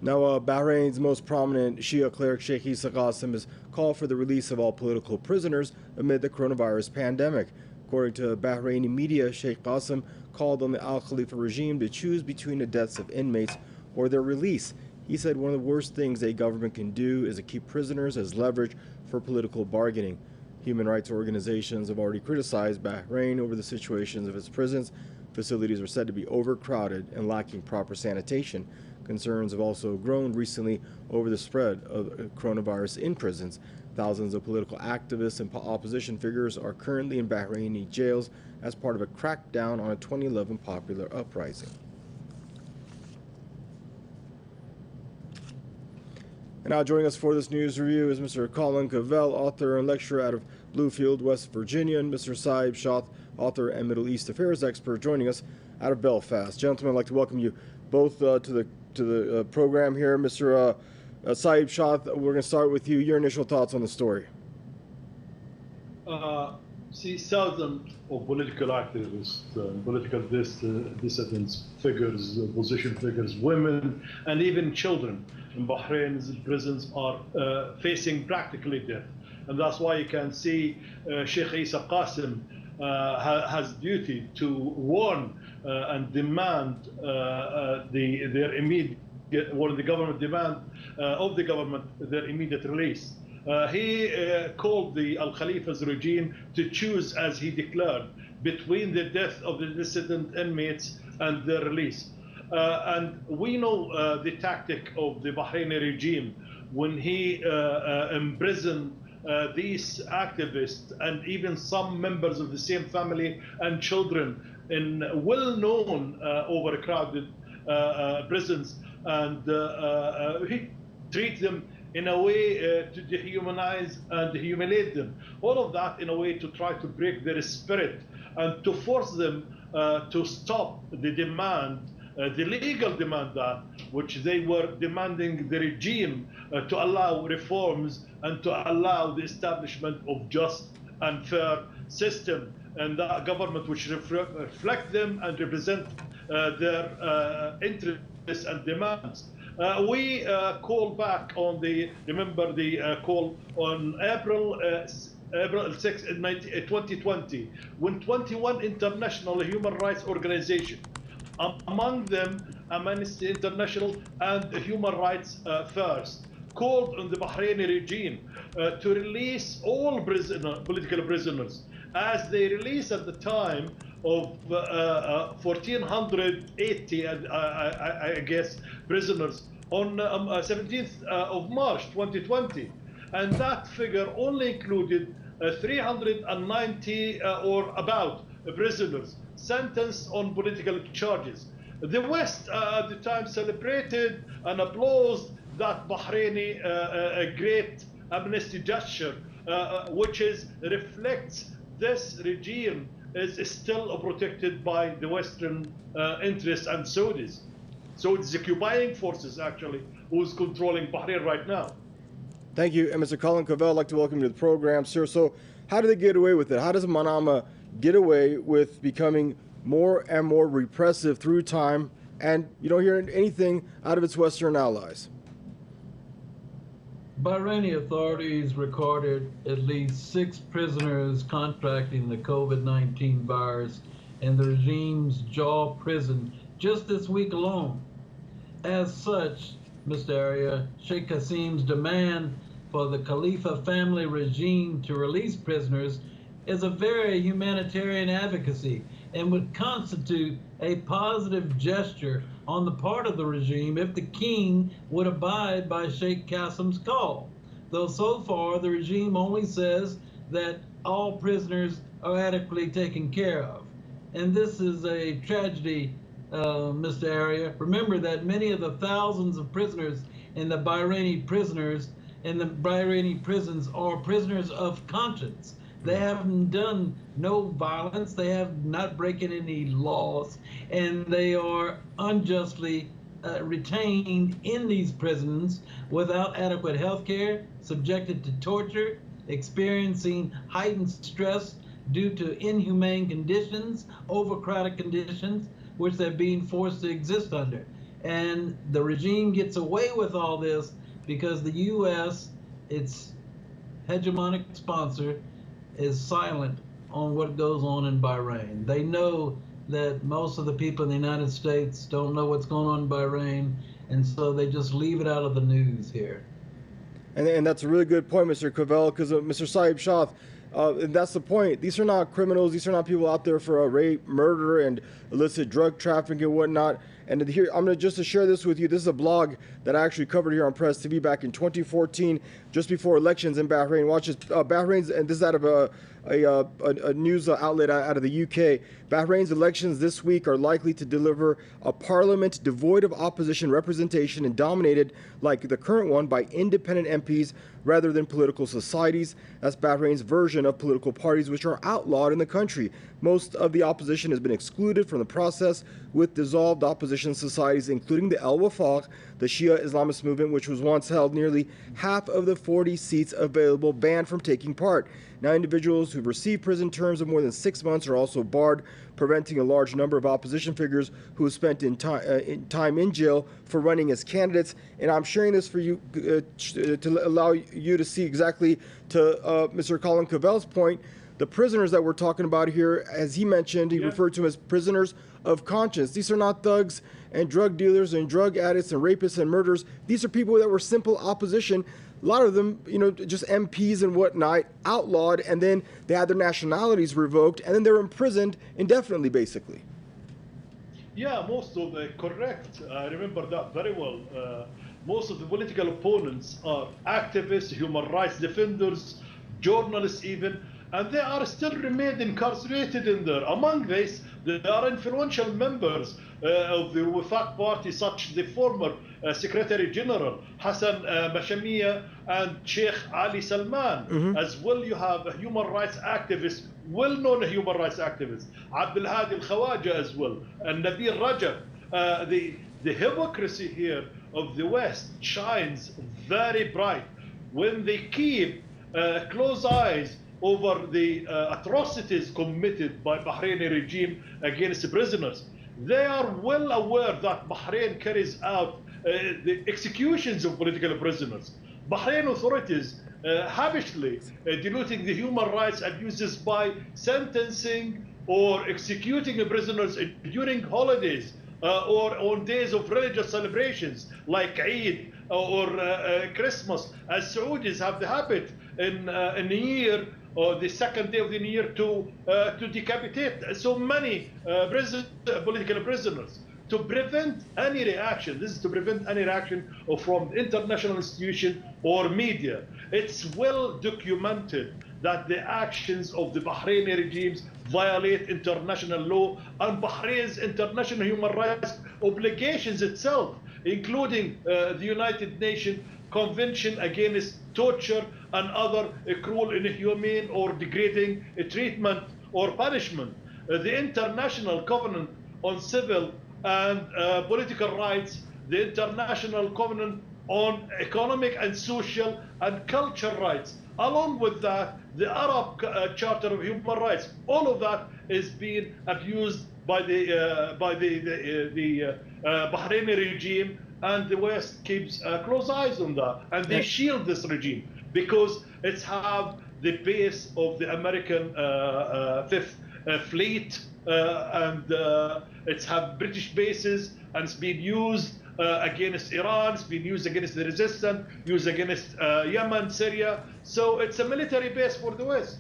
Now, Bahrain's most prominent Shia cleric, Sheikh Isa Qassim, has called for the release of all political prisoners amid the coronavirus pandemic. According to Bahraini media, Sheikh Qassim called on the Khalifa regime to choose between the deaths of inmates or their release. He said one of the worst things a government can do is to keep prisoners as leverage for political bargaining. Human rights organizations have already criticized Bahrain over the situations of its prisons. Facilities are said to be overcrowded and lacking proper sanitation. Concerns have also grown recently over the spread of coronavirus in prisons. Thousands of political activists and opposition figures are currently in Bahraini jails as part of a crackdown on a 2011 popular uprising. And now joining us for this news review is Mr. Colin Cavell, author and lecturer out of Bluefield, West Virginia, and Mr. Saeb Shaath, author and Middle East affairs expert, joining us out of Belfast. Gentlemen, I'd like to welcome you both to the program here. Mr. Saeb Shaath, we're going to start with you. Your initial thoughts on the story. See, thousands of political activists, political dissidents, figures, opposition figures, women, and even children in Bahrain's prisons are facing practically death. And that's why you can see Sheikh Isa Qassim has duty to warn and demand their immediate, or the government demand of the government their immediate release. He called the Khalifa's regime to choose, as he declared, between the death of the dissident inmates and their release. And we know the tactic of the Bahraini regime when he imprisoned these activists and even some members of the same family and children in well-known overcrowded prisons, and he treats them in a way to dehumanize and humiliate them. All of that in a way to try to break their spirit and to force them to stop the demand, the legal demand that which they were demanding the regime to allow reforms and to allow the establishment of just and fair system, and that government which reflect them and represent their interests and demands. We call back on the, remember the call on April 6, 2020, when 21 international human rights organizations, among them Amnesty International and Human Rights First, called on the Bahraini regime to release all political prisoners, as they released at the time of 1,480, I guess, prisoners on 17th of March 2020. And that figure only included 390 or about prisoners sentenced on political charges. The West at the time celebrated and applauded that Bahraini great amnesty gesture, which reflects this regime is still protected by the Western interests and Saudis. So it's the occupying forces actually who's controlling Bahrain right now. Thank you. And Mr. Colin Cavell, I'd like to welcome you to the program, sir. So how do they get away with it? How does Manama get away with becoming more and more repressive through time, and you don't hear anything out of its Western allies? Bahraini authorities recorded at least 6 prisoners contracting the COVID-19 virus in the regime's jaw prison just this week alone. As such, Mr. Arya, Sheikh Qassim's demand for the Khalifah family regime to release prisoners is a very humanitarian advocacy and would constitute a positive gesture on the part of the regime if the king would abide by Sheikh Qassim's call. Though so far the regime only says that all prisoners are adequately taken care of. And this is a tragedy, Mr. Arya. Remember that many of the thousands of prisoners in the Bahraini prisons are prisoners of conscience. They haven't done no violence, they have not broken any laws, and they are unjustly retained in these prisons without adequate health care, subjected to torture, experiencing heightened stress due to inhumane conditions, overcrowded conditions, which they're being forced to exist under. And the regime gets away with all this because the U.S., its hegemonic sponsor, is silent on what goes on in Bahrain. They know that most of the people in the United States don't know what's going on in Bahrain, and so they just leave it out of the news here. And that's a really good point, Mr. Cavell, because Mr. Saeb Shaath, and that's the point. These are not criminals. These are not people out there for rape, murder, and illicit drug trafficking and whatnot. And here, I'm going to share this with you. This is a blog that I actually covered here on Press TV back in 2014, just before elections in Bahrain. Watch this. Bahrain's, and this is out of a news outlet out of the UK. Bahrain's elections this week are likely to deliver a parliament devoid of opposition representation and dominated, like the current one, by independent MPs rather than political societies. That's Bahrain's version of political parties, which are outlawed in the country. Most of the opposition has been excluded from the process, with dissolved opposition societies, including the Al Wafaq, the Shia Islamist movement, which was once held nearly half of the 40 seats available, banned from taking part. Now, individuals who've received prison terms of more than 6 months are also barred, preventing a large number of opposition figures who have spent time in jail for running as candidates. And I'm sharing this for you to allow you to see exactly, to Mr. Colin Cavell's point, the prisoners that we're talking about here, as he mentioned, he referred to them as prisoners of conscience. These are not thugs and drug dealers and drug addicts and rapists and murderers. These are people that were simple opposition. A lot of them, just MPs and whatnot, outlawed, and then they had their nationalities revoked, and then they're imprisoned indefinitely, basically. Yeah, most of the correct. I remember that very well. Most of the political opponents are activists, human rights defenders, journalists even, and they are still remained incarcerated in there. Among these, there are influential members of the Wafaq party, such as the former Secretary General Hassan Mashamiya and Sheikh Ali Salman. As well, you have human rights activists, well-known human rights activists, Abdul Hadi Al-Khawaja as well, and Nabil Rajab. The hypocrisy here of the West shines very bright when they keep close eyes over the atrocities committed by Bahraini regime against prisoners. They are well aware that Bahrain carries out the executions of political prisoners. Bahrain authorities habitually diluting the human rights abuses by sentencing or executing prisoners during holidays or on days of religious celebrations like Eid or Christmas, as Saudis have the habit in a year or the second day of the year to decapitate so many political prisoners. To prevent any reaction, this is to prevent any reaction from international institution or media. It's well documented that the actions of the Bahraini regimes violate international law and Bahrain's international human rights obligations itself, including the United Nations Convention Against Torture and other cruel, inhumane, or degrading treatment or punishment. The International Covenant on Civil and Political Rights, the International Covenant on Economic and Social and Cultural Rights, along with that, the Arab Charter of Human Rights. All of that is being abused by the Bahraini regime, and the West keeps close eyes on that, and they shield this regime because it's have the base of the American Fifth Fleet, and it's have British bases, and it's been used against Iran, it's been used against the resistance, used against Yemen, Syria. So it's a military base for the West.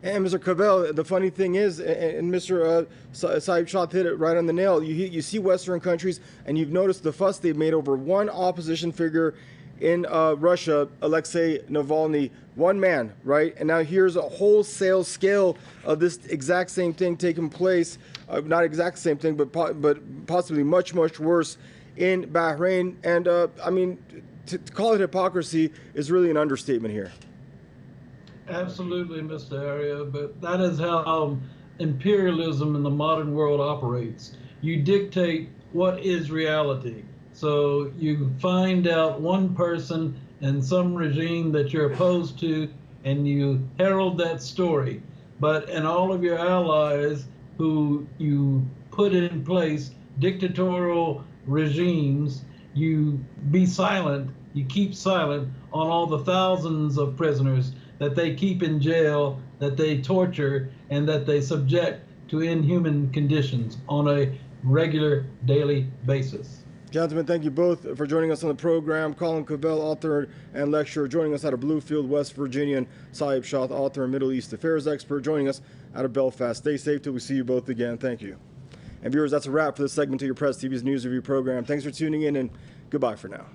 And Mr. Cavell, the funny thing is, and Mr. Saeb Shaath hit it right on the nail, you see Western countries, and you've noticed the fuss they've made over one opposition figure in Russia, Alexei Navalny, one man, right? And now here's a wholesale scale of this exact same thing taking place, not exact same thing, but possibly much, much worse in Bahrain. And I mean, to call it hypocrisy is really an understatement here. Absolutely, Mr. Aria, but that is how imperialism in the modern world operates. You dictate what is reality. So you find out one person and some regime that you're opposed to, and you herald that story. But in all of your allies who you put in place dictatorial regimes, you be silent, you keep silent on all the thousands of prisoners that they keep in jail, that they torture, and that they subject to inhuman conditions on a regular daily basis. Gentlemen, thank you both for joining us on the program. Colin Cavell, author and lecturer, joining us out of Bluefield, West Virginia, and Saeb Shaath, author and Middle East affairs expert, joining us out of Belfast. Stay safe till we see you both again. Thank you. And viewers, that's a wrap for this segment of your Press TV's News Review program. Thanks for tuning in, and goodbye for now.